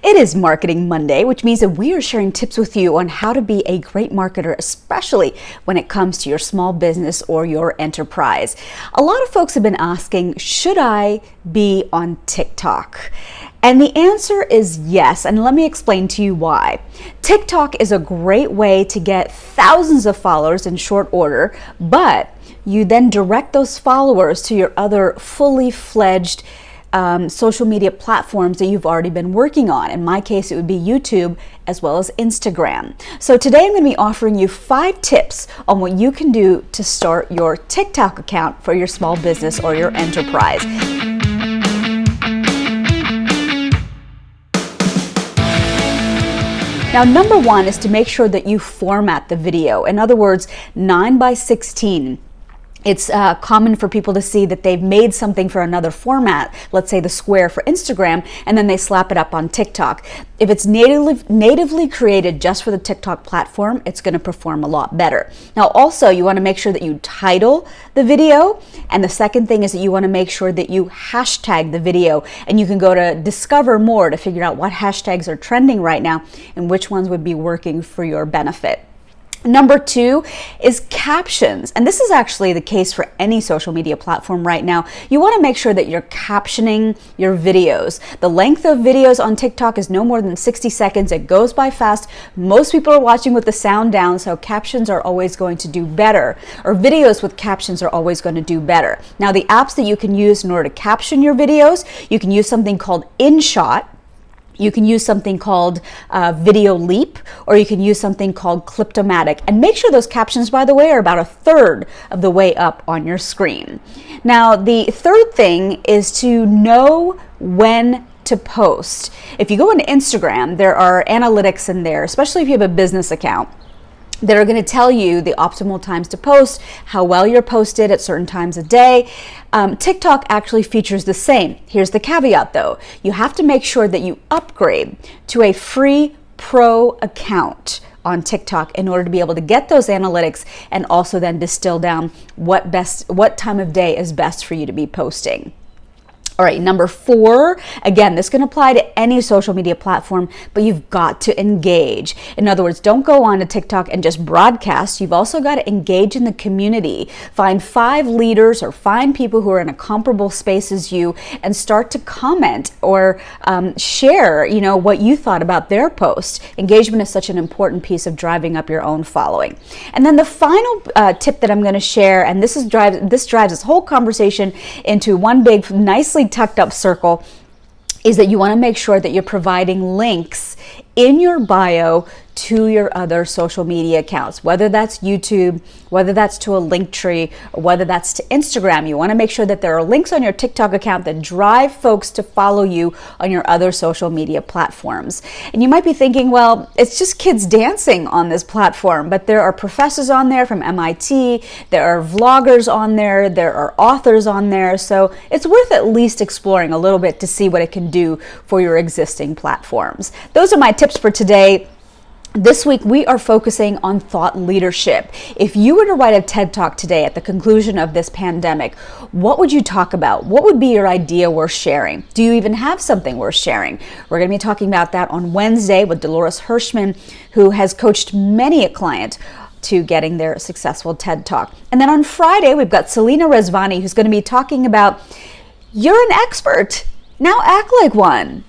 It is Marketing Monday, which means that we are sharing tips with you on how to be a great marketer, especially when it comes to your small business or your enterprise. A lot of folks have been asking, should I be on TikTok? And the answer is yes, and let me explain to you why. TikTok is a great way to get thousands of followers in short order, but you then direct those followers to your other fully fledged social media platforms that you've already been working on. In my case, it would be YouTube as well as Instagram. So today I'm going to be offering you 5 tips on what you can do to start your TikTok account for your small business or your enterprise. Now, number 1 is to make sure that you format the video. In other words, 9:16. It's common for people to see that they've made something for another format, let's say the square for Instagram, and then they slap it up on TikTok. If it's natively created just for the TikTok platform, it's going to perform a lot better. Now, also, you want to make sure that you title the video. And the second thing is that you want to make sure that you hashtag the video. And you can go to Discover More to figure out what hashtags are trending right now and which ones would be working for your benefit. Number 2 is captions. And this is actually the case for any social media platform right now. You want to make sure that you're captioning your videos. The length of videos on TikTok is no more than 60 seconds. It goes by fast. Most people are watching with the sound down, so captions are always going to do better, or videos with captions are always going to do better. Now, the apps that you can use in order to caption your videos, you can use something called InShot. You can use something called Video Leap, or you can use something called Cliptomatic. And make sure those captions, by the way, are about 1/3 of the way up on your screen. Now, the third thing is to know when to post. If you go into Instagram, there are analytics in there, especially if you have a business account, that are going to tell you the optimal times to post, how well you're posted at certain times a day. TikTok actually features the same. Here's the caveat though. You have to make sure that you upgrade to a free pro account on TikTok in order to be able to get those analytics and also then distill down what time of day is best for you to be posting. All right, number 4, again, this can apply to any social media platform, but you've got to engage. In other words, don't go on to TikTok and just broadcast. You've also got to engage in the community. Find 5 leaders or find people who are in a comparable space as you and start to comment or share, what you thought about their post. Engagement is such an important piece of driving up your own following. And then the final tip that I'm going to share, and this drives this whole conversation into one big, nicely tucked up circle, is that you want to make sure that you're providing links in your bio to your other social media accounts, whether that's YouTube, whether that's to a link tree, or whether that's to Instagram. You want to make sure that there are links on your TikTok account that drive folks to follow you on your other social media platforms. And you might be thinking, well, it's just kids dancing on this platform, but there are professors on there from MIT, there are vloggers on there, there are authors on there, so it's worth at least exploring a little bit to see what it can do for your existing platforms. Those are my tips for today. This week, we are focusing on thought leadership. If you were to write a TED Talk today at the conclusion of this pandemic, what would you talk about? What would be your idea worth sharing? Do you even have something worth sharing? We're going to be talking about that on Wednesday with Dolores Hirschman, who has coached many a client to getting their successful TED Talk. And then on Friday, we've got Selena Rezvani, who's going to be talking about, you're an expert, now act like one.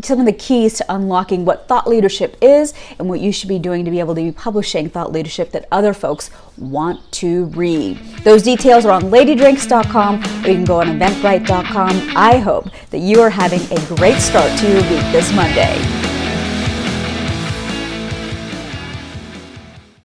Some of the keys to unlocking what thought leadership is and what you should be doing to be able to be publishing thought leadership that other folks want to read. Those details are on LadyDrinks.com, or you can go on Eventbrite.com. I hope that you are having a great start to your week this Monday.